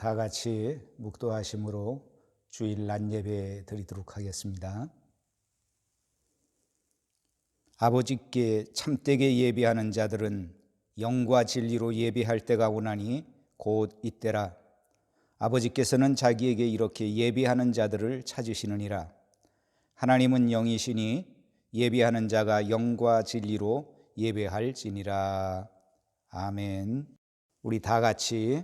다 같이 묵도하심으로 주일 낮 예배 드리도록 하겠습니다. 아버지께 참되게 예배하는 자들은 영과 진리로 예배할 때가 오나니 곧 이때라. 아버지께서는 자기에게 이렇게 예배하는 자들을 찾으시느니라. 하나님은 영이시니 예배하는 자가 영과 진리로 예배할지니라. 아멘. 우리 다 같이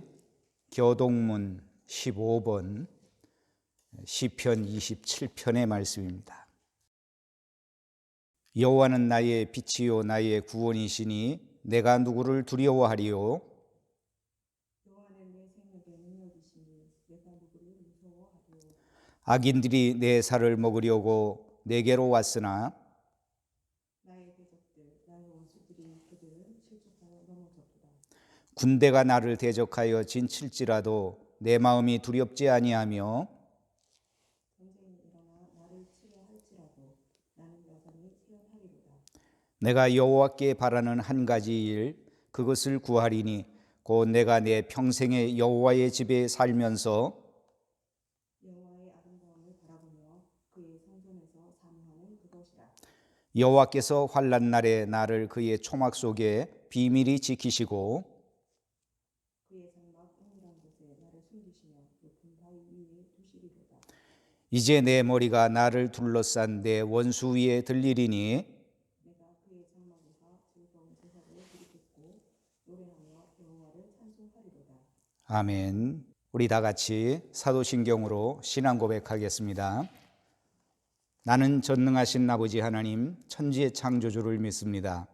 교동문 15번 시편 27편의 말씀입니다. 여호와는 나의 빛이요 나의 구원이시니 내가 누구를 두려워하리요. 여호와는 내 생각의 능력이시니 내가 누구를 무서워하리요. 악인들이 내 살을 먹으려고 내게로 왔으나 나의 대적들 나의 원수들이 그들을 실족하여 넘어졌도다. 군대가 나를 대적하여 진칠지라도 내 마음이 두렵지 아니하며 전쟁이 일어나 나를 치려 할지라도 나는 여전히 태어나리로다. 내가 여호와께 바라는 한 가지 일 그것을 구하리니 곧 내가 내 평생에 여호와의 집에 살면서 여호와의 아름다움을 바라보며 그의 성전에서 사모하는 그것이라. 여호와께서 환난 날에 나를 그의 초막 속에 비밀히 지키시고 그의 장막 은밀한 곳에 나를 숨기시며 높은 바위 위에 두시리로다. 이제 내 머리가 나를 둘러싼 내 원수 위에 들리리니 내가 그의 장막에서 즐거운 제사를 드리겠고 노래하며 여호와를 찬송하리로다. 아멘. 우리 다 같이 사도신경으로 신앙 고백하겠습니다. 나는 전능하신 아버지 하나님 천지의 창조주를 믿습니다.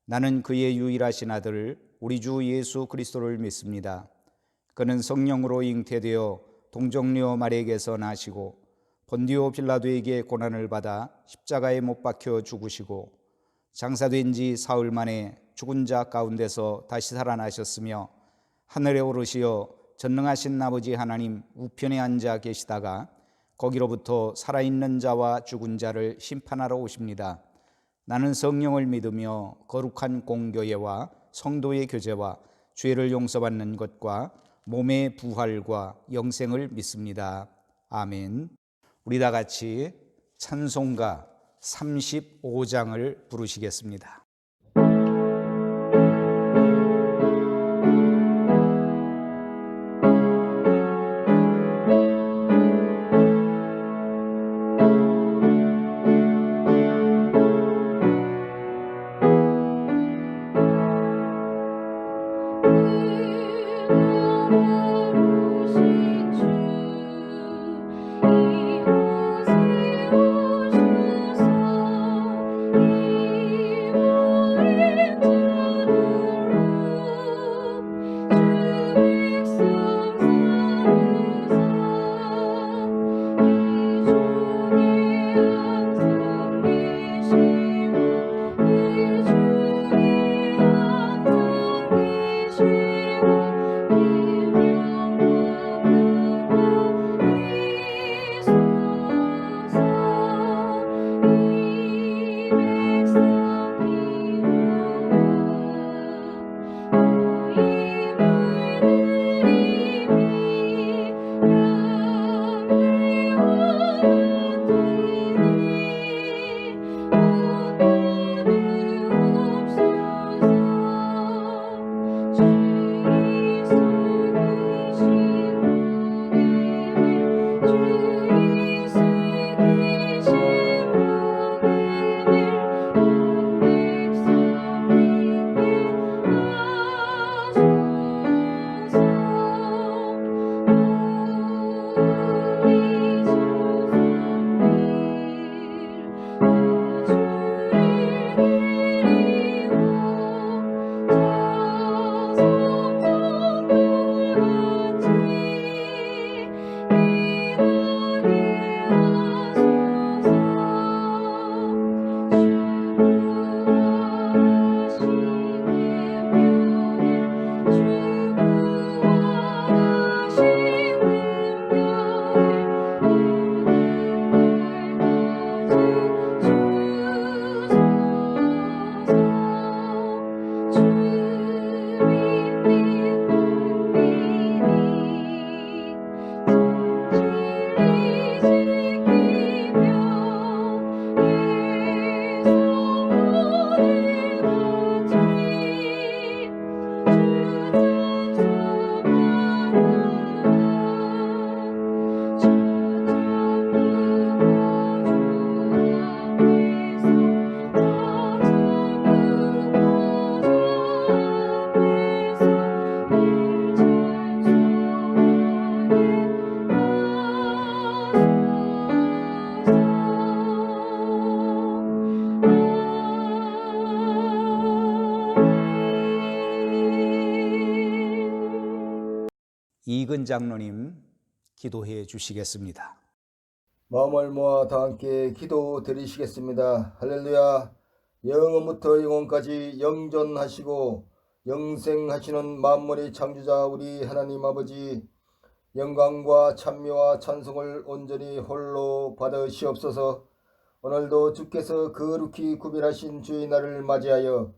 나는 그의 유일하신 아들 우리 주 예수 그리스도를 믿습니다. 그는 성령으로 잉태되어 동정녀 마리아에게서 나시고 본디오 빌라도에게 고난을 받아 십자가에 못 박혀 죽으시고 장사된 지 사흘 만에 죽은 자 가운데서 다시 살아나셨으며 하늘에 오르시어 전능하신 아버지 하나님 우편에 앉아 계시다가 거기로부터 살아있는 자와 죽은 자를 심판하러 오십니다. 나는 성령을 믿으며 거룩한 공교회와 성도의 교제와 죄를 용서받는 것과 몸의 부활과 영생을 믿습니다. 아멘. 우리 다 같이 찬송가 35장을 부르시겠습니다. 이근 장로님 기도해 주시겠습니다. 마음을 모아 다 함께 기도 드리시겠습니다. 할렐루야. 영원부터 영원까지 영존하시고 영생하시는 만물의 창조자 우리 하나님 아버지, 영광과 찬미와 찬송을 온전히 홀로 받으시옵소서. 오늘도 주께서 거룩히 구별하신 주의 날을 맞이하여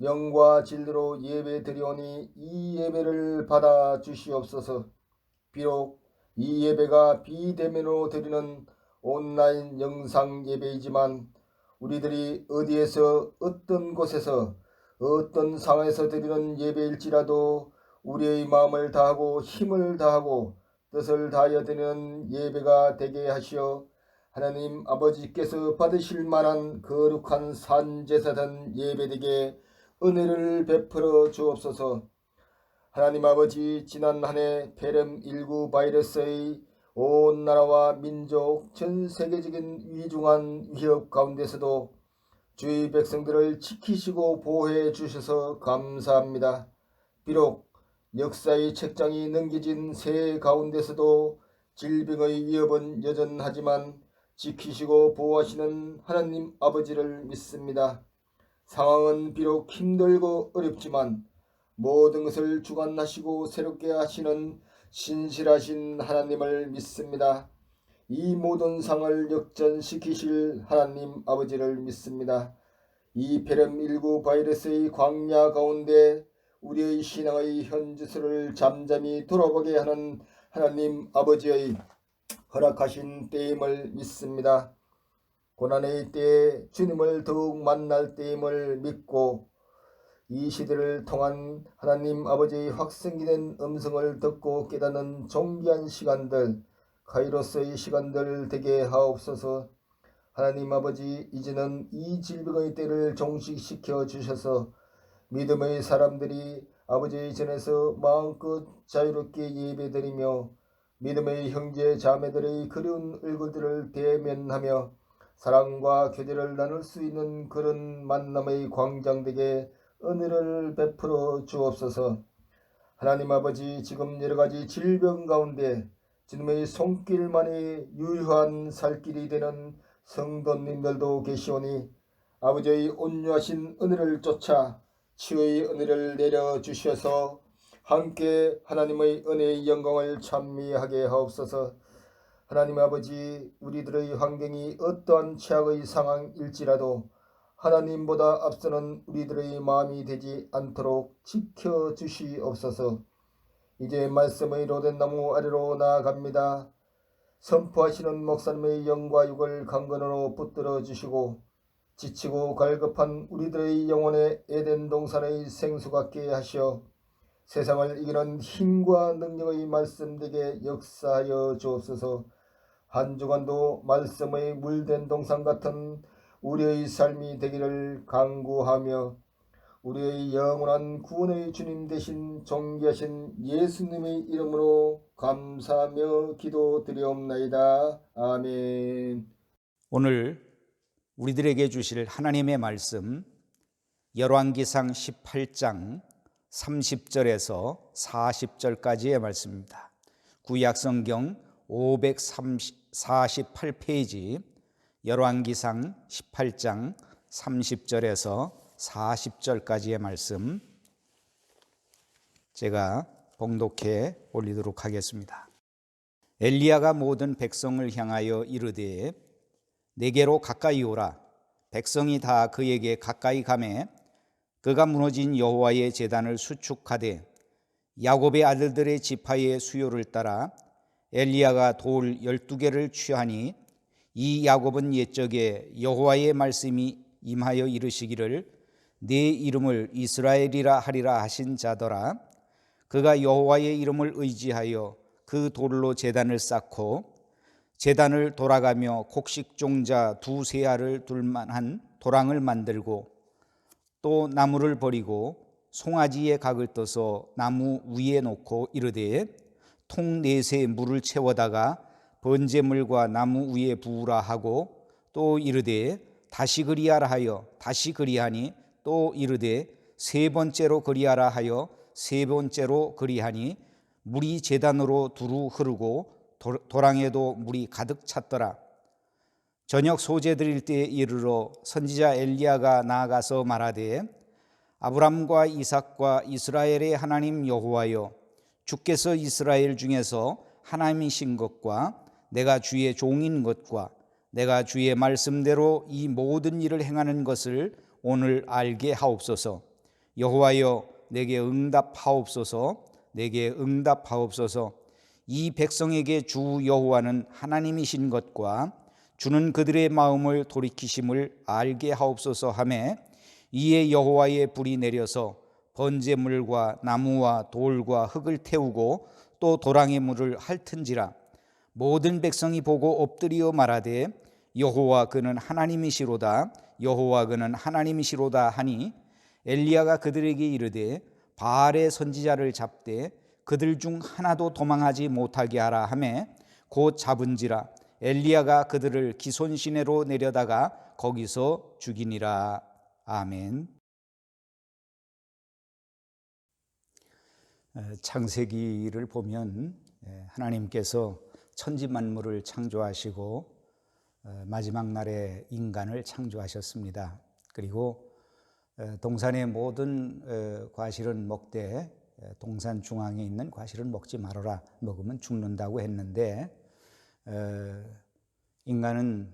영과 진리로 예배 드리오니 이 예배를 받아 주시옵소서. 비록 이 예배가 비대면으로 드리는 온라인 영상 예배이지만 우리들이 어디에서 어떤 곳에서 어떤 상황에서 드리는 예배일지라도 우리의 마음을 다하고 힘을 다하고 뜻을 다하여 드리는 예배가 되게 하시어 하나님 아버지께서 받으실 만한 거룩한 산제사된 예배되게 은혜를 베풀어 주옵소서. 하나님 아버지, 지난 한 해 폐렴19 바이러스의 온 나라와 민족 전 세계적인 위중한 위협 가운데서도 주의 백성들을 지키시고 보호해 주셔서 감사합니다. 비록 역사의 책장이 넘겨진 새해 가운데서도 질병의 위협은 여전하지만 지키시고 보호하시는 하나님 아버지를 믿습니다. 상황은 비록 힘들고 어렵지만 모든 것을 주관하시고 새롭게 하시는 신실하신 하나님을 믿습니다. 이 모든 상을 역전시키실 하나님 아버지를 믿습니다. 이 폐렴19 바이러스의 광야 가운데 우리의 신앙의 현주소를 잠잠히 돌아보게 하는 하나님 아버지의 허락하신 때임을 믿습니다. 고난의 때에 주님을 더욱 만날 때임을 믿고 이 시대를 통한 하나님 아버지의 확성기된 음성을 듣고 깨닫는 존귀한 시간들, 카이로스의 시간들 되게 하옵소서. 하나님 아버지, 이제는 이 질병의 때를 종식시켜 주셔서 믿음의 사람들이 아버지의 전에서 마음껏 자유롭게 예배드리며 믿음의 형제 자매들의 그리운 얼굴들을 대면하며 사랑과 교제를 나눌 수 있는 그런 만남의 광장 되게 은혜를 베풀어 주옵소서. 하나님 아버지, 지금 여러가지 질병 가운데 주님의 손길만이 유효한 살길이 되는 성도님들도 계시오니 아버지의 온유하신 은혜를 쫓아 치유의 은혜를 내려주셔서 함께 하나님의 은혜의 영광을 찬미하게 하옵소서. 하나님 아버지, 우리들의 환경이 어떠한 최악의 상황일지라도 하나님보다 앞서는 우리들의 마음이 되지 않도록 지켜주시옵소서. 이제 말씀의 로된 나무 아래로 나아갑니다. 선포하시는 목사님의 영과 육을 강건으로 붙들어 주시고 지치고 갈급한 우리들의 영혼의 에덴 동산의 생수 같게 하시어 세상을 이기는 힘과 능력의 말씀 되게 역사하여 주옵소서. 한 주간도 말씀의 물된 동산 같은 우리의 삶이 되기를 간구하며 우리의 영원한 구원의 주님 되신 존귀하신 예수님의 이름으로 감사하며 기도드리옵나이다. 아멘. 오늘 우리들에게 주실 하나님의 말씀 열왕기상 18장 30절에서 40절까지의 말씀입니다. 구약성경 548페이지 열왕기상 18장 30절에서 40절까지의 말씀 제가 봉독해 올리도록 하겠습니다. 엘리야가 모든 백성을 향하여 이르되 내게로 가까이 오라. 백성이 다 그에게 가까이 가매 그가 무너진 여호와의 제단을 수축하되 야곱의 아들들의 지파의 수요를 따라 엘리야가 돌 12개를 취하니 이 야곱은 옛적에 여호와의 말씀이 임하여 이르시기를 내 이름을 이스라엘이라 하리라 하신 자더라. 그가 여호와의 이름을 의지하여 그 돌로 제단을 쌓고 제단을 돌아가며 곡식종자 2-3 알을 둘 만한 도랑을 만들고 또 나무를 버리고 송아지의 각을 떠서 나무 위에 놓고 이르되 통 4새 물을 채워다가 번제물과 나무 위에 부으라 하고 또 이르되 다시 그리하라 하여 다시 그리하니 또 이르되 3번째로 그리하라 하여 3번째로 그리하니 물이 제단으로 두루 흐르고 도랑에도 물이 가득 찼더라. 저녁 소재 드릴 때에 이르러 선지자 엘리야가 나아가서 말하되 아브람과 이삭과 이스라엘의 하나님 여호와여, 주께서 이스라엘 중에서 하나님이신 것과 내가 주의 종인 것과 내가 주의 말씀대로 이 모든 일을 행하는 것을 오늘 알게 하옵소서. 여호와여, 내게 응답하옵소서. 내게 응답하옵소서. 이 백성에게 주 여호와는 하나님이신 것과 주는 그들의 마음을 돌이키심을 알게 하옵소서 하매, 이에 여호와의 불이 내려서 번제물과 나무와 돌과 흙을 태우고 또 도랑의 물을 핥은지라. 모든 백성이 보고 엎드려 말하되 여호와 그는 하나님이시로다. 여호와 그는 하나님이시로다 하니, 엘리야가 그들에게 이르되 바알의 선지자를 잡되 그들 중 하나도 도망하지 못하게 하라 하매 곧 잡은지라. 엘리야가 그들을 기손 시내로 내려다가 거기서 죽이니라. 아멘. 창세기를 보면 하나님께서 천지 만물을 창조하시고 마지막 날에 인간을 창조하셨습니다. 그리고 동산의 모든 과실은 먹되 동산 중앙에 있는 과실은 먹지 말아라. 먹으면 죽는다고 했는데 인간은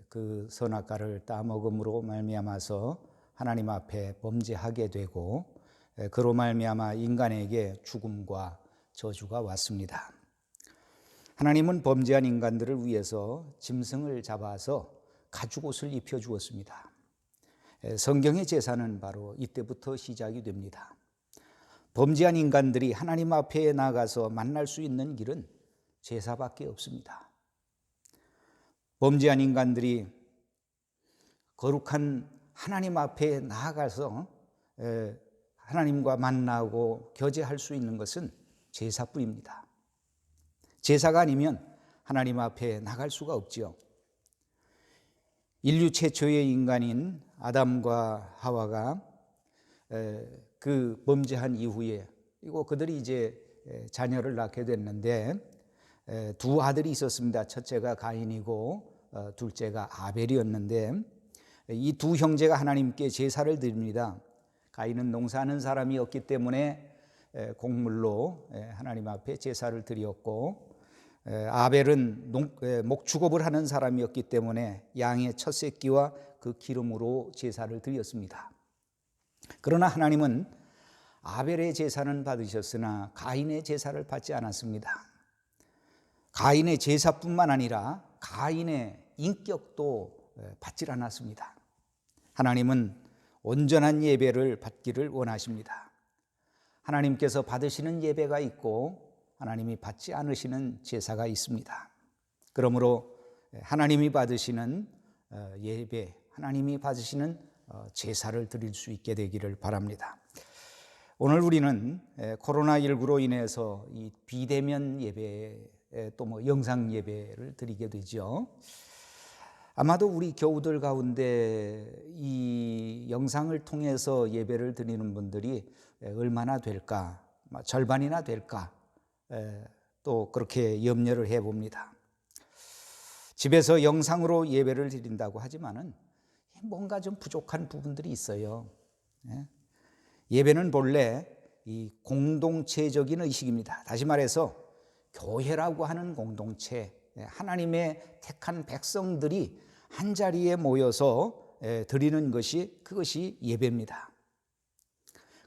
그 선악과를 따먹음으로 말미암아서 하나님 앞에 범죄하게 되고 그로 말미암아 인간에게 죽음과 저주가 왔습니다. 하나님은 범죄한 인간들을 위해서 짐승을 잡아서 가죽옷을 입혀주었습니다. 성경의 제사는 바로 이때부터 시작이 됩니다. 범죄한 인간들이 하나님 앞에 나가서 만날 수 있는 길은 제사밖에 없습니다. 범죄한 인간들이 거룩한 하나님 앞에 나아가서 하나님과 만나고 교제할 수 있는 것은 제사뿐입니다. 제사가 아니면 하나님 앞에 나갈 수가 없지요. 인류 최초의 인간인 아담과 하와가 그 범죄한 이후에, 그리고 그들이 이제 자녀를 낳게 됐는데 두 아들이 있었습니다. 첫째가 가인이고 둘째가 아벨이었는데 이 두 형제가 하나님께 제사를 드립니다. 가인은 농사하는 사람이었기 때문에 곡물로 하나님 앞에 제사를 드렸고, 아벨은 목축업을 하는 사람이었기 때문에 양의 첫 새끼와 그 기름으로 제사를 드렸습니다. 그러나 하나님은 아벨의 제사는 받으셨으나 가인의 제사를 받지 않았습니다. 가인의 제사뿐만 아니라 가인의 인격도 받지 않았습니다. 하나님은 온전한 예배를 받기를 원하십니다. 하나님께서 받으시는 예배가 있고 하나님이 받지 않으시는 제사가 있습니다. 그러므로 하나님이 받으시는 예배, 하나님이 받으시는 제사를 드릴 수 있게 되기를 바랍니다. 오늘 우리는 코로나19로 인해서 이 비대면 예배, 또 영상 예배를 드리게 되죠. 아마도 우리 교우들 가운데 이 영상을 통해서 예배를 드리는 분들이 얼마나 될까, 절반이나 될까, 또 그렇게 염려를 해봅니다. 집에서 영상으로 예배를 드린다고 하지만은 뭔가 좀 부족한 부분들이 있어요. 예배는 본래 이 공동체적인 의식입니다. 다시 말해서 교회라고 하는 공동체, 하나님의 택한 백성들이 한 자리에 모여서 드리는 것이, 그것이 예배입니다.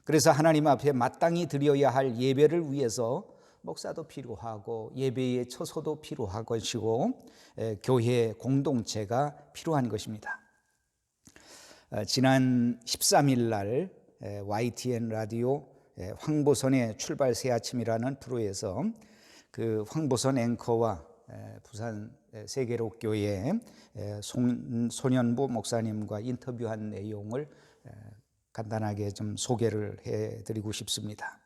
그래서 하나님 앞에 마땅히 드려야 할 예배를 위해서 목사도 필요하고 예배의 처소도 필요한 것이고 교회 공동체가 필요한 것입니다. 지난 13일 날 YTN 라디오 황보선의 출발 새아침이라는 프로에서 그 황보선 앵커와 부산 세계록교회 손현보 목사님과 인터뷰한 내용을 간단하게 좀 소개를 해드리고 싶습니다.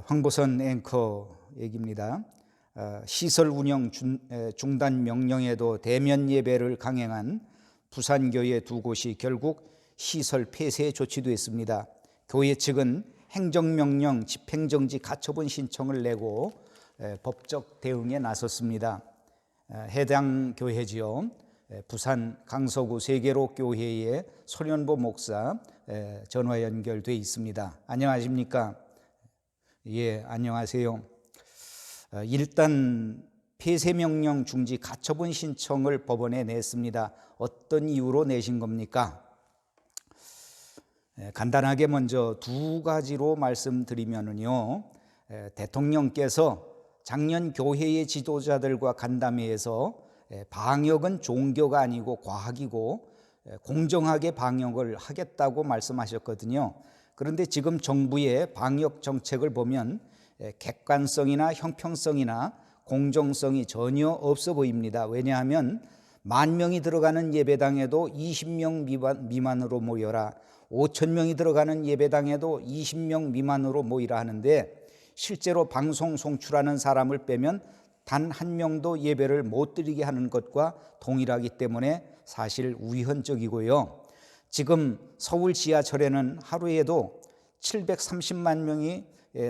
황보선 앵커 얘기입니다. 시설 운영 중단 명령에도 대면 예배를 강행한 부산교회 두 곳이 결국 시설 폐쇄 조치됐습니다. 교회 측은 행정명령, 집행정지 가처분 신청을 내고 법적 대응에 나섰습니다. 해당 교회지요. 부산 강서구 세계로 교회의 소련보 목사 전화 연결돼 있습니다. 안녕하십니까? 예, 안녕하세요. 일단 폐쇄명령 중지 가처분 신청을 법원에 냈습니다. 어떤 이유로 내신 겁니까? 간단하게 먼저 두 가지로 말씀드리면요. 대통령께서 작년 교회의 지도자들과 간담회에서 방역은 종교가 아니고 과학이고 공정하게 방역을 하겠다고 말씀하셨거든요. 그런데 지금 정부의 방역 정책을 보면 객관성이나 형평성이나 공정성이 전혀 없어 보입니다. 왜냐하면 10,000명이 들어가는 예배당에도 20명 미만으로 모여라, 5,000명이 들어가는 예배당에도 20명 미만으로 모이라 하는데 실제로 방송 송출하는 사람을 빼면 단 한 명도 예배를 못 드리게 하는 것과 동일하기 때문에 사실 위헌적이고요. 지금 서울 지하철에는 하루에도 730만 명이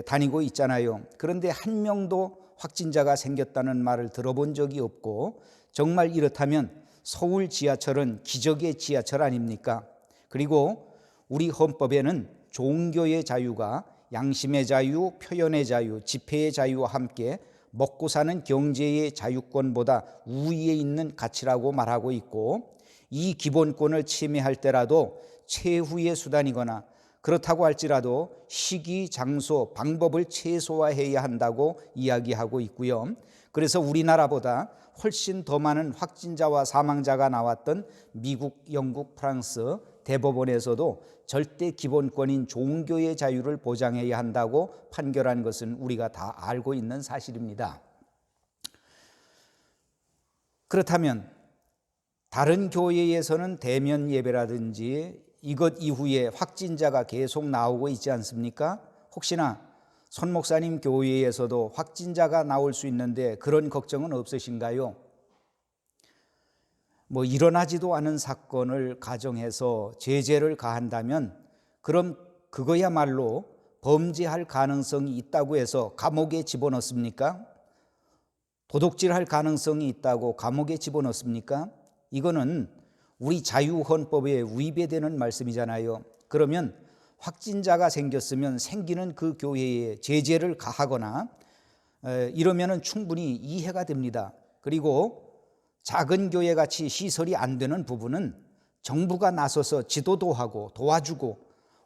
다니고 있잖아요. 그런데 한 명도 확진자가 생겼다는 말을 들어본 적이 없고, 정말 이렇다면 서울 지하철은 기적의 지하철 아닙니까? 그리고 우리 헌법에는 종교의 자유가 양심의 자유, 표현의 자유, 집회의 자유와 함께 먹고 사는 경제의 자유권보다 우위에 있는 가치라고 말하고 있고, 이 기본권을 침해할 때라도 최후의 수단이거나 그렇다고 할지라도 시기, 장소, 방법을 최소화해야 한다고 이야기하고 있고요. 그래서 우리나라보다 훨씬 더 많은 확진자와 사망자가 나왔던 미국, 영국, 프랑스 대법원에서도 절대 기본권인 종교의 자유를 보장해야 한다고 판결한 것은 우리가 다 알고 있는 사실입니다. 그렇다면 다른 교회에서는 대면 예배라든지 이것 이후에 확진자가 계속 나오고 있지 않습니까? 혹시나 손 목사님 교회에서도 확진자가 나올 수 있는데 그런 걱정은 없으신가요? 일어나지도 않은 사건을 가정해서 제재를 가한다면 그럼 그거야말로 범죄할 가능성이 있다고 해서 감옥에 집어넣습니까? 도둑질할 가능성이 있다고 감옥에 집어넣습니까? 이거는 우리 자유헌법에 위배되는 말씀이잖아요. 그러면 확진자가 생겼으면 생기는 그 교회에 제재를 가하거나 이러면은 충분히 이해가 됩니다. 그리고 작은 교회같이 시설이 안 되는 부분은 정부가 나서서 지도도 하고 도와주고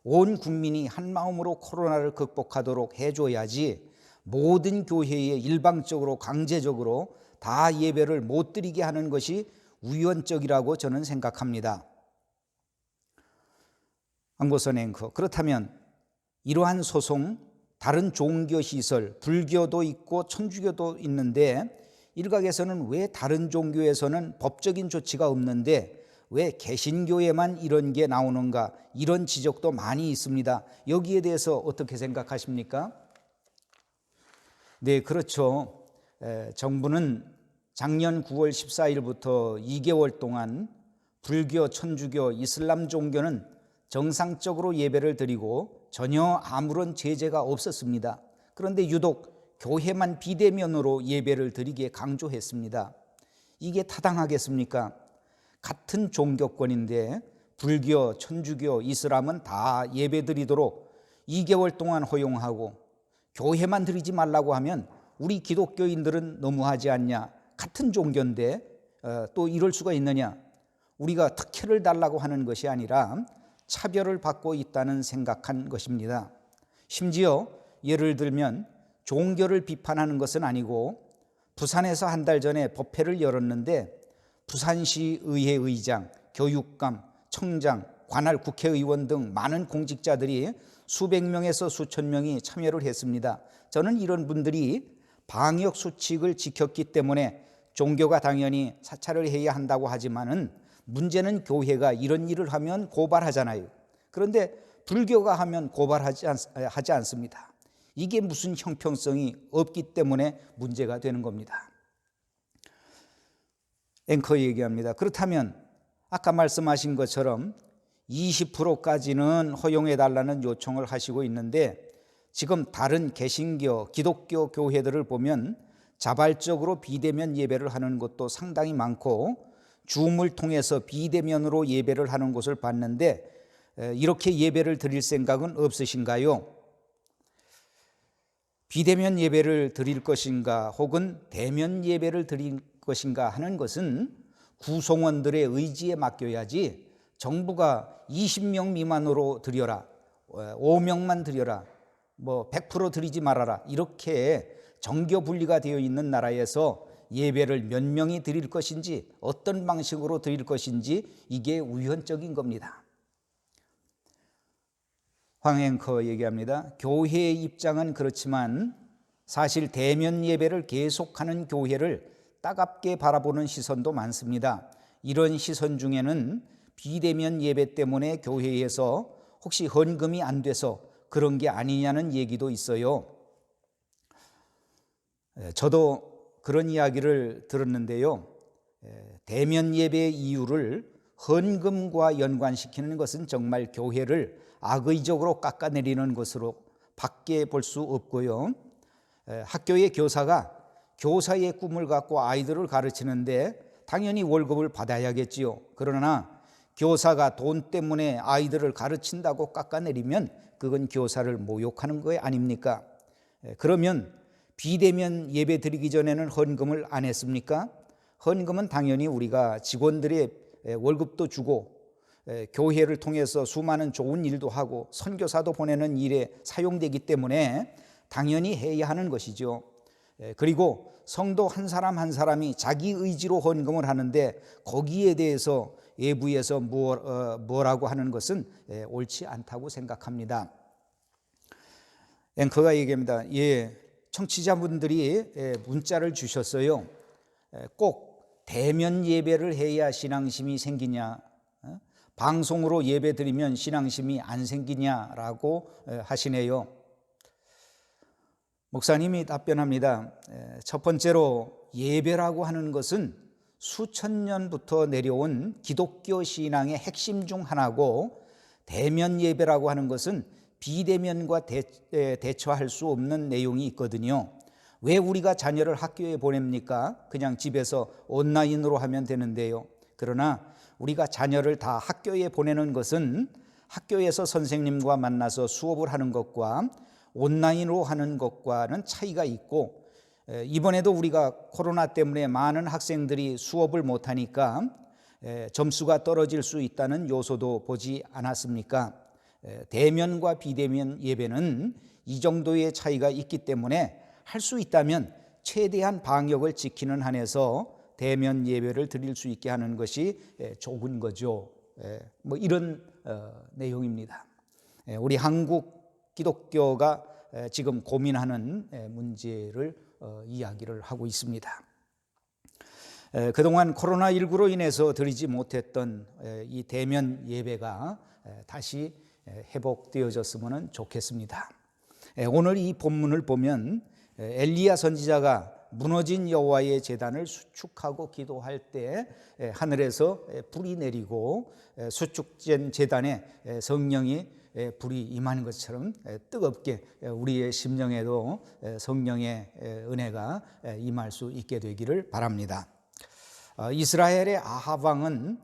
온 국민이 한 마음으로 코로나를 극복하도록 해줘야지, 모든 교회에 일방적으로 강제적으로 다 예배를 못 드리게 하는 것이 위헌적이라고 저는 생각합니다. 안고선 앵커, 그렇다면 이러한 소송, 다른 종교시설, 불교도 있고 천주교도 있는데 일각에서는 왜 다른 종교에서는 법적인 조치가 없는데 왜 개신교에만 이런 게 나오는가, 이런 지적도 많이 있습니다. 여기에 대해서 어떻게 생각하십니까? 네, 그렇죠. 정부는 작년 9월 14일부터 2개월 동안 불교, 천주교, 이슬람 종교는 정상적으로 예배를 드리고 전혀 아무런 제재가 없었습니다. 그런데 유독 교회만 비대면으로 예배를 드리게 강조했습니다. 이게 타당하겠습니까? 같은 종교권인데 불교, 천주교, 이슬람은 다 예배 드리도록 2개월 동안 허용하고 교회만 드리지 말라고 하면 우리 기독교인들은 너무하지 않냐? 같은 종교인데 또 이럴 수가 있느냐? 우리가 특혜를 달라고 하는 것이 아니라 차별을 받고 있다는 생각한 것입니다. 심지어 예를 들면 종교를 비판하는 것은 아니고 부산에서 한 달 전에 법회를 열었는데 부산시 의회 의장, 교육감, 청장, 관할 국회의원 등 많은 공직자들이 수백 명에서 수천 명이 참여를 했습니다. 저는 이런 분들이 방역 수칙을 지켰기 때문에 종교가 당연히 사찰을 해야 한다고 하지만은 문제는 교회가 이런 일을 하면 고발하잖아요. 그런데 불교가 하면 고발하지 않습니다. 이게 무슨 형평성이 없기 때문에 문제가 되는 겁니다. 앵커 얘기합니다. 그렇다면 아까 말씀하신 것처럼 20%까지는 허용해달라는 요청을 하시고 있는데 지금 다른 개신교, 기독교 교회들을 보면 자발적으로 비대면 예배를 하는 곳도 상당히 많고 줌을 통해서 비대면으로 예배를 하는 곳을 봤는데 이렇게 예배를 드릴 생각은 없으신가요? 비대면 예배를 드릴 것인가 혹은 대면 예배를 드릴 것인가 하는 것은 구성원들의 의지에 맡겨야지 정부가 20명 미만으로 드려라, 5명만 드려라, 100% 드리지 말아라 이렇게 정교 분리가 되어 있는 나라에서 예배를 몇 명이 드릴 것인지 어떤 방식으로 드릴 것인지 이게 우연적인 겁니다. 황 앵커 얘기합니다. 교회의 입장은 그렇지만 사실 대면 예배를 계속하는 교회를 따갑게 바라보는 시선도 많습니다. 이런 시선 중에는 비대면 예배 때문에 교회에서 혹시 헌금이 안 돼서 그런 게 아니냐는 얘기도 있어요. 저도 그런 이야기를 들었는데요. 대면 예배의 이유를 헌금과 연관시키는 것은 정말 교회를 악의적으로 깎아내리는 것으로 밖에 볼 수 없고요. 학교의 교사가 교사의 꿈을 갖고 아이들을 가르치는데 당연히 월급을 받아야겠지요. 그러나 교사가 돈 때문에 아이들을 가르친다고 깎아내리면 그건 교사를 모욕하는 거 아닙니까? 그러면 비대면 예배 드리기 전에는 헌금을 안 했습니까? 헌금은 당연히 우리가 직원들의 월급도 주고 교회를 통해서 수많은 좋은 일도 하고 선교사도 보내는 일에 사용되기 때문에 당연히 해야 하는 것이죠. 그리고 성도 한 사람 한 사람이 자기 의지로 헌금을 하는데 거기에 대해서 외부에서 뭐라고 하는 것은 옳지 않다고 생각합니다. 앵커가 얘기합니다. 청취자분들이 문자를 주셨어요. 꼭 대면 예배를 해야 신앙심이 생기냐, 방송으로 예배 드리면 신앙심이 안 생기냐라고 하시네요. 목사님이 답변합니다. 첫 번째로 예배라고 하는 것은 수천 년부터 내려온 기독교 신앙의 핵심 중 하나고 대면 예배라고 하는 것은 비대면과 대처할 수 없는 내용이 있거든요. 왜 우리가 자녀를 학교에 보냅니까? 그냥 집에서 온라인으로 하면 되는데요. 그러나 우리가 자녀를 다 학교에 보내는 것은 학교에서 선생님과 만나서 수업을 하는 것과 온라인으로 하는 것과는 차이가 있고 이번에도 우리가 코로나 때문에 많은 학생들이 수업을 못하니까 점수가 떨어질 수 있다는 요소도 보지 않았습니까? 대면과 비대면 예배는 이 정도의 차이가 있기 때문에 할 수 있다면 최대한 방역을 지키는 한에서 대면 예배를 드릴 수 있게 하는 것이 좋은 거죠. 이런 내용입니다. 우리 한국 기독교가 지금 고민하는 문제를 이야기를 하고 있습니다. 그동안 코로나19로 인해서 드리지 못했던 이 대면 예배가 다시 회복되어졌으면 좋겠습니다. 오늘 이 본문을 보면 엘리야 선지자가 무너진 여호와의 제단을 수축하고 기도할 때 하늘에서 불이 내리고 수축된 제단에 성령이 불이 임하는 것처럼 뜨겁게 우리의 심령에도 성령의 은혜가 임할 수 있게 되기를 바랍니다. 이스라엘의 아합 왕은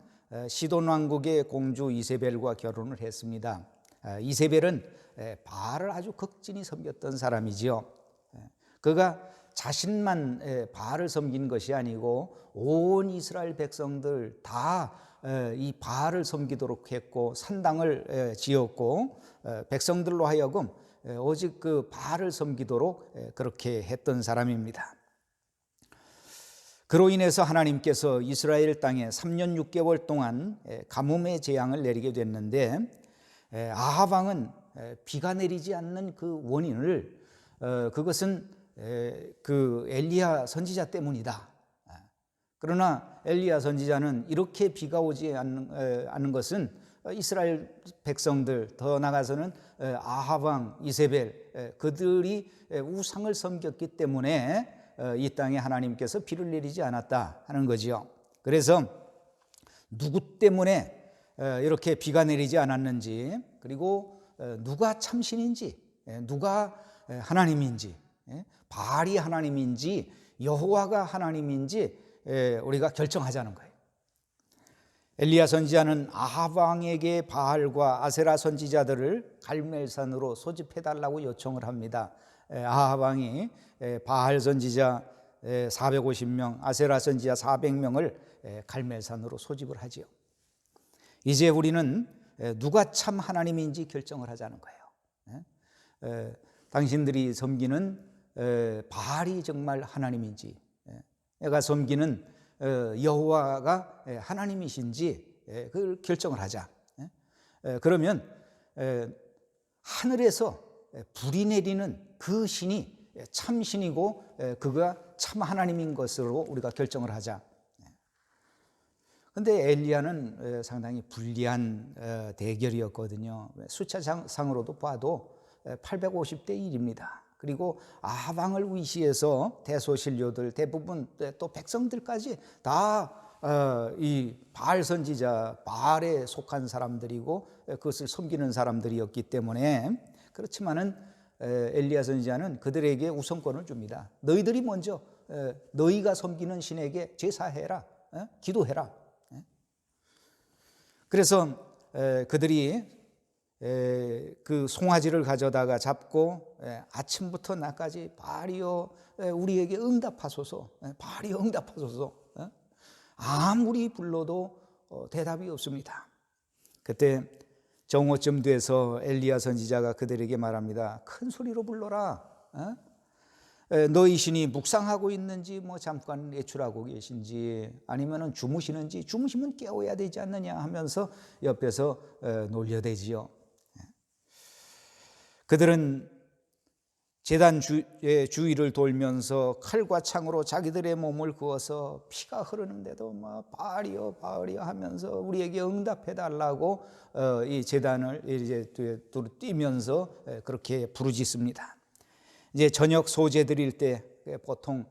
시돈 왕국의 공주 이세벨과 결혼을 했습니다. 이세벨은 바알을 아주 극진히 섬겼던 사람이지요. 그가 자신만 바알을 섬긴 것이 아니고 온 이스라엘 백성들 다 이 바알을 섬기도록 했고 산당을 지었고 백성들로 하여금 오직 그 바알을 섬기도록 그렇게 했던 사람입니다. 그로 인해서 하나님께서 이스라엘 땅에 3년 6개월 동안 가뭄의 재앙을 내리게 됐는데 아합 왕은 비가 내리지 않는 그 원인을 그것은 그 엘리야 선지자 때문이다. 그러나 엘리야 선지자는 이렇게 비가 오지 않는 것은 이스라엘 백성들, 더 나아가서는 아합 왕 이세벨 그들이 우상을 섬겼기 때문에 이 땅에 하나님께서 비를 내리지 않았다 하는 거지요. 그래서 누구 때문에 이렇게 비가 내리지 않았는지, 그리고 누가 참신인지 누가 하나님인지, 바알이 하나님인지 여호와가 하나님인지 우리가 결정하자는 거예요. 엘리야 선지자는 아합 왕에게 바알과 아세라 선지자들을 갈멜산으로 소집해달라고 요청을 합니다. 아합 왕이 바알 선지자 450명, 아세라 선지자 400명을 갈멜산으로 소집을 하지요. 이제 우리는 누가 참 하나님인지 결정을 하자는 거예요. 당신들이 섬기는 바알이 정말 하나님인지, 내가 섬기는 여호와가 하나님이신지 그걸 결정을 하자. 그러면 하늘에서 불이 내리는 그 신이 참 신이고 그가 참 하나님인 것으로 우리가 결정을 하자. 그런데 엘리야는 상당히 불리한 대결이었거든요. 숫자상으로도 봐도 850대 1입니다. 그리고 아합 왕을 위시해서 대소신료들 대부분 또 백성들까지 다 이 바알 선지자 바알에 속한 사람들이고 그것을 섬기는 사람들이었기 때문에, 그렇지만은 엘리야 선지자는 그들에게 우선권을 줍니다. 너희들이 먼저 너희가 섬기는 신에게 제사해라, 기도해라. 그래서 그들이 그 송아지를 가져다가 잡고 아침부터 낮까지 바알이여 우리에게 응답하소서, 바알이여 응답하소서, 아무리 불러도 대답이 없습니다. 그때 정오쯤 돼서 엘리야 선지자가 그들에게 말합니다. 큰 소리로 불러라. 너희 신이 묵상하고 있는지 뭐 잠깐 외출하고 계신지 아니면은 주무시는지, 주무시면 깨워야 되지 않느냐 하면서 옆에서 놀려대지요. 그들은 제단 주위를 돌면서 칼과 창으로 자기들의 몸을 그어서 피가 흐르는데도 막 바알이여 바알이여 하면서 우리에게 응답해 달라고 이 제단을 이제 뛰면서 그렇게 부르짖습니다. 이제 저녁 소제 드릴 때, 보통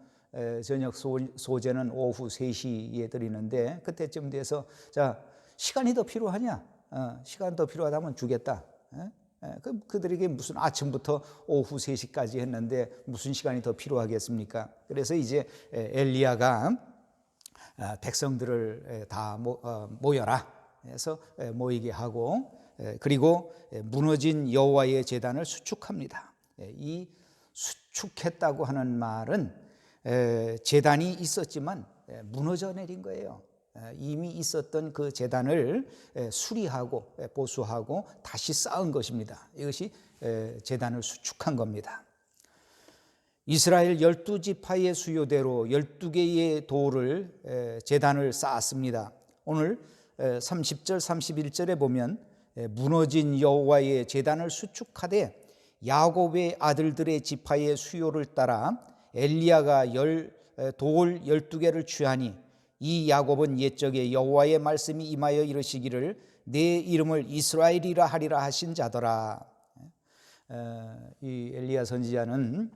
저녁 소제는 오후 3시에 드리는데 그때쯤 돼서 자, 시간이 더 필요하냐? 시간 더 필요하다면 주겠다. 그들에게 무슨 아침부터 오후 3시까지 했는데 무슨 시간이 더 필요하겠습니까? 그래서 이제 엘리야가 백성들을 다 모여라 해서 모이게 하고, 그리고 무너진 여호와의 제단을 수축합니다. 이 수축했다고 하는 말은 제단이 있었지만 무너져 내린 거예요. 이미 있었던 그 제단을 수리하고 보수하고 다시 쌓은 것입니다. 이것이 제단을 수축한 겁니다. 이스라엘 12지파의 수요대로 12개의 돌을 제단을 쌓았습니다. 오늘 30절 31절에 보면 무너진 여호와의 제단을 수축하되 야곱의 아들들의 지파의 수요를 따라 엘리야가 돌 12개를 취하니 이 야곱은 옛적에 여호와의 말씀이 임하여 이르시기를 내 이름을 이스라엘이라 하리라 하신 자더라. 이 엘리야 선지자는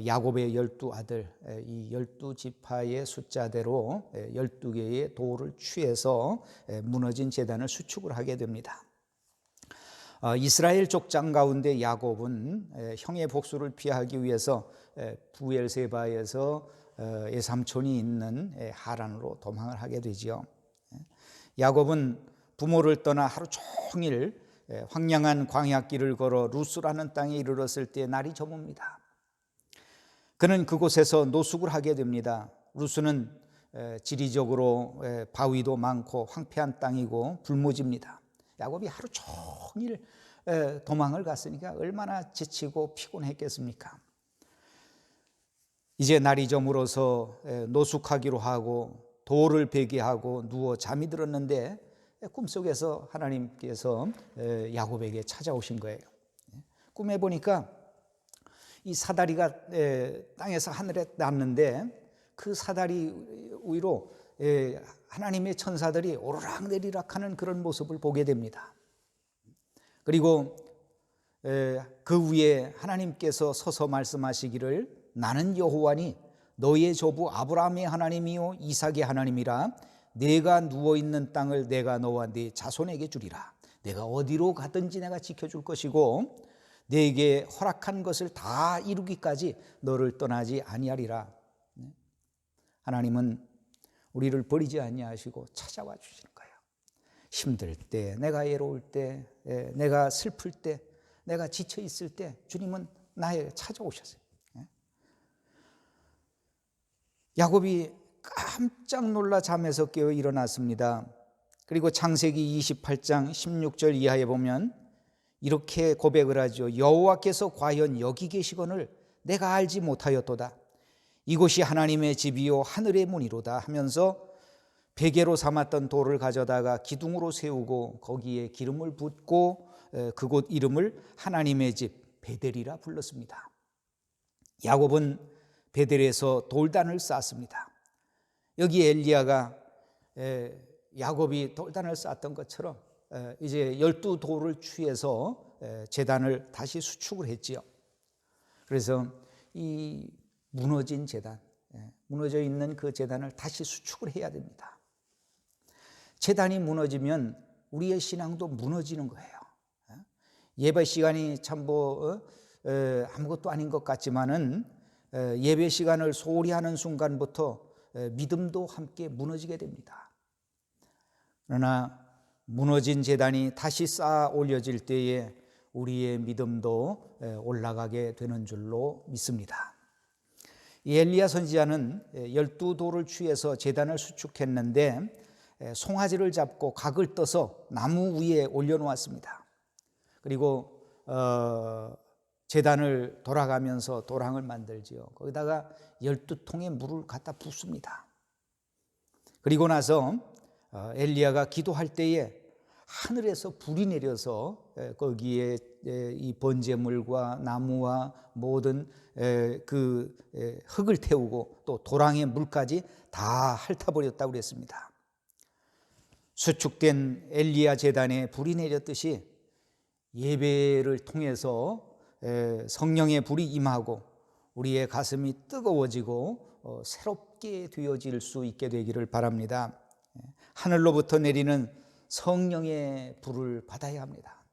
야곱의 12아들, 이 12지파의 숫자대로 12개의 돌을 취해서 무너진 제단을 수축을 하게 됩니다. 이스라엘 족장 가운데 야곱은 형의 복수를 피하기 위해서 부엘세바에서 외삼촌이 있는 하란으로 도망을 하게 되지요. 야곱은 부모를 떠나 하루 종일 황량한 광야길을 걸어 루스라는 땅에 이르렀을 때 날이 저뭅니다. 그는 그곳에서 노숙을 하게 됩니다. 루스는 지리적으로 바위도 많고 황폐한 땅이고 불모지입니다. 야곱이 하루 종일 도망을 갔으니까 얼마나 지치고 피곤했겠습니까? 이제 날이 저물어서 노숙하기로 하고 돌을 베게 하고 누워 잠이 들었는데 꿈속에서 하나님께서 야곱에게 찾아오신 거예요. 꿈에 보니까 이 사다리가 땅에서 하늘에 났는데 그 사다리 위로 하나님의 천사들이 오르락내리락 하는 그런 모습을 보게 됩니다. 그리고 그 위에 하나님께서 서서 말씀하시기를 나는 여호와니 너의 조부 아브라함의 하나님이요 이삭의 하나님이라. 내가 누워있는 땅을 내가 너와 네 자손에게 주리라. 내가 어디로 가든지 내가 지켜줄 것이고 내게 허락한 것을 다 이루기까지 너를 떠나지 아니하리라. 하나님은 우리를 버리지 아니하시고 찾아와 주시는 거예요. 힘들 때, 내가 외로울 때, 내가 슬플 때, 내가 지쳐 있을 때 주님은 나에게 찾아오셨어요. 야곱이 깜짝 놀라 잠에서 깨어 일어났습니다. 그리고 창세기 28장 16절 이하에 보면 이렇게 고백을 하죠. 여호와께서 과연 여기 계시거늘 내가 알지 못하였도다. 이곳이 하나님의 집이요 하늘의 문이로다 하면서 베개로 삼았던 돌을 가져다가 기둥으로 세우고 거기에 기름을 붓고 그곳 이름을 하나님의 집 베델이라 불렀습니다. 야곱은 베델에서 돌단을 쌓았습니다. 여기 엘리야가 야곱이 돌단을 쌓았던 것처럼 이제 12돌을 취해서 제단을 다시 수축을 했지요. 그래서 이 무너진 제단, 무너져 있는 그 제단을 다시 수축을 해야 됩니다. 제단이 무너지면 우리의 신앙도 무너지는 거예요. 예배 시간이 참 아무것도 아닌 것 같지만은 예배 시간을 소홀히 하는 순간부터 믿음도 함께 무너지게 됩니다. 그러나 무너진 제단이 다시 쌓아 올려질 때에 우리의 믿음도 올라가게 되는 줄로 믿습니다. 이 엘리야 선지자는 12돌을 취해서 제단을 수축했는데 송아지를 잡고 각을 떠서 나무 위에 올려놓았습니다. 그리고 제단을 돌아가면서 도랑을 만들지요. 거기다가 12통의 물을 갖다 붓습니다. 그리고 나서 엘리야가 기도할 때에 하늘에서 불이 내려서 거기에 이 번제물과 나무와 모든 그 흙을 태우고 또 도랑의 물까지 다 핥아버렸다고 그랬습니다. 수축된 엘리야 제단에 불이 내렸듯이 예배를 통해서 성령의 불이 임하고 우리의 가슴이 뜨거워지고 새롭게 되어질 수 있게 되기를 바랍니다. 하늘로부터 내리는 성령의 불을 받아야 합니다.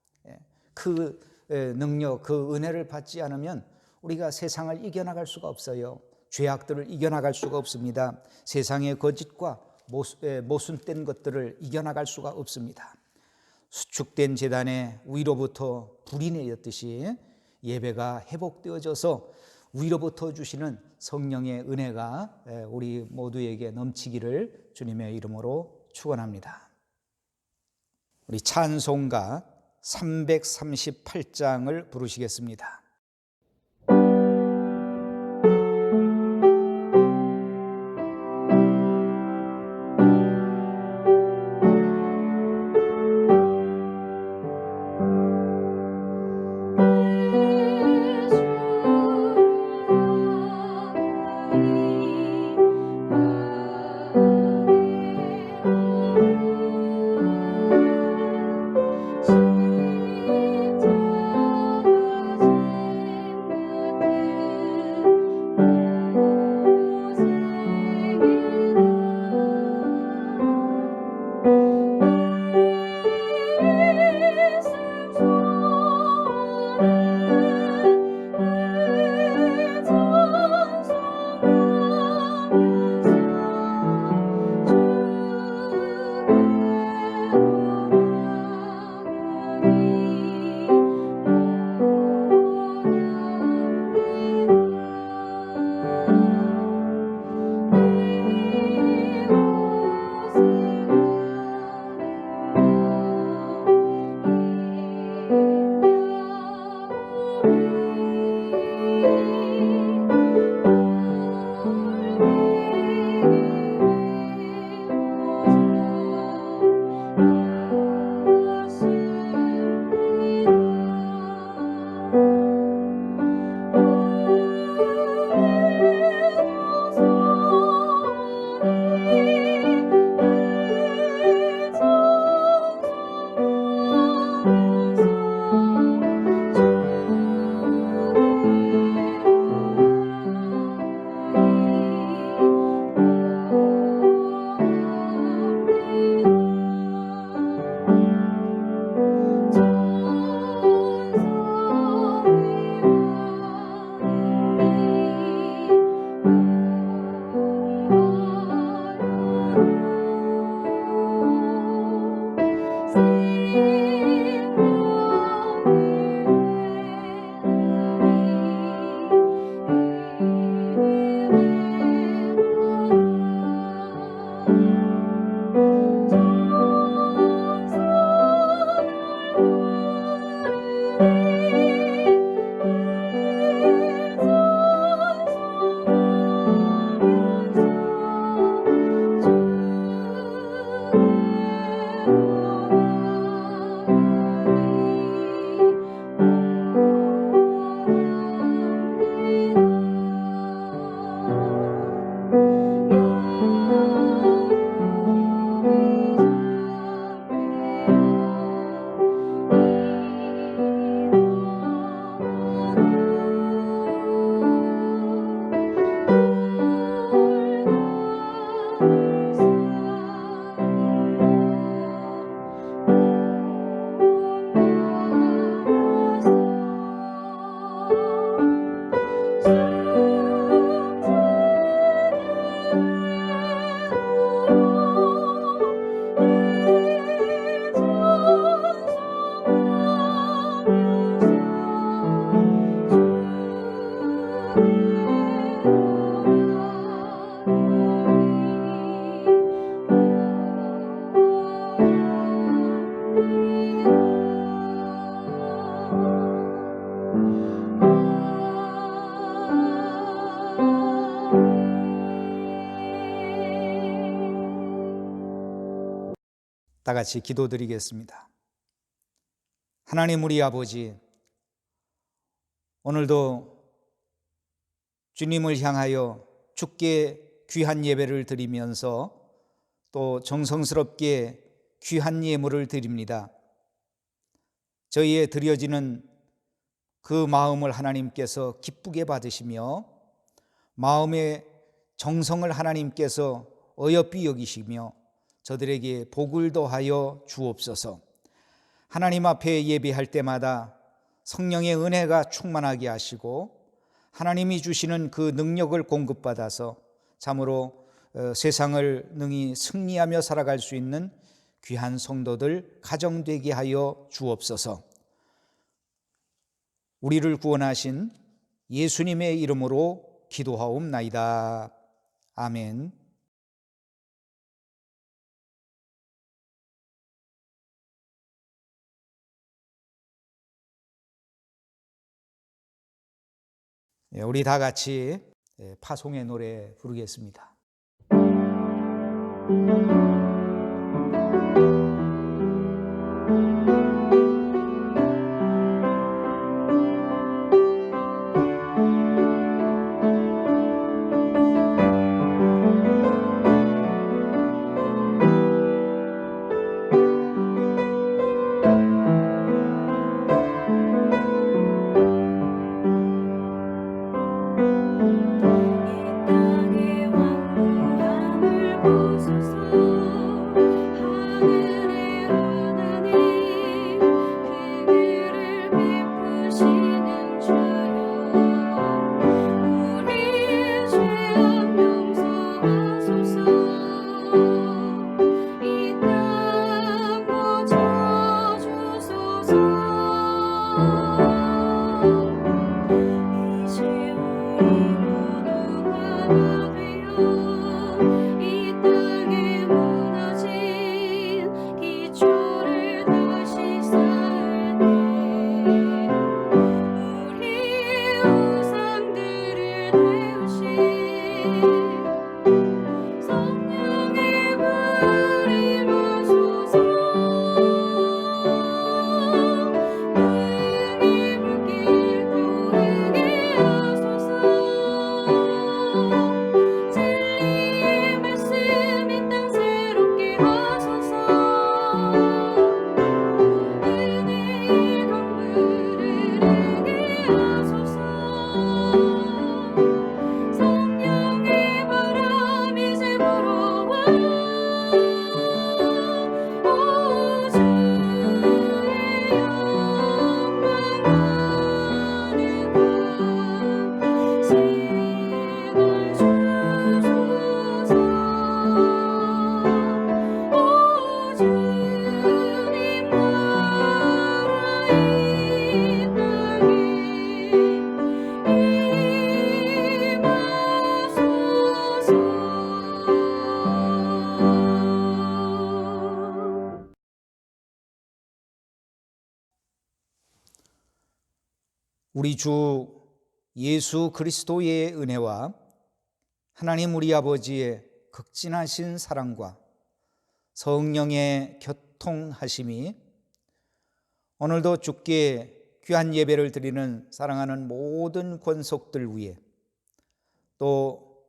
그 능력, 그 은혜를 받지 않으면 우리가 세상을 이겨나갈 수가 없어요. 죄악들을 이겨나갈 수가 없습니다. 세상의 거짓과 모순된 것들을 이겨나갈 수가 없습니다. 수축된 제단에 위로부터 불이 내렸듯이 예배가 회복되어져서 위로부터 주시는 성령의 은혜가 우리 모두에게 넘치기를 주님의 이름으로 축원합니다. 우리 찬송가 338장을 부르시겠습니다. 다 같이 기도드리겠습니다. 하나님 우리 아버지, 오늘도 주님을 향하여 주께 귀한 예배를 드리면서 또 정성스럽게 귀한 예물을 드립니다. 저희의 드려지는 그 마음을 하나님께서 기쁘게 받으시며 마음의 정성을 하나님께서 어여삐 여기시며 저들에게 복을 더하여 주옵소서. 하나님 앞에 예배할 때마다 성령의 은혜가 충만하게 하시고 하나님이 주시는 그 능력을 공급받아서 참으로 세상을 능히 승리하며 살아갈 수 있는 귀한 성도들 가정되게 하여 주옵소서. 우리를 구원하신 예수님의 이름으로 기도하옵나이다. 아멘. 우리 다 같이 파송의 노래 부르겠습니다. 우리 주 예수 그리스도의 은혜와 하나님 우리 아버지의 극진하신 사랑과 성령의 교통하심이 오늘도 주께 귀한 예배를 드리는 사랑하는 모든 권속들 위에 또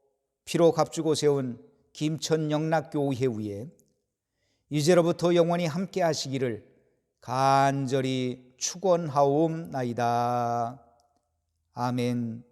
피로 값주고 세운 김천 영락교회 위에 이제로부터 영원히 함께 하시기를 간절히 축원하옵나이다. 아멘.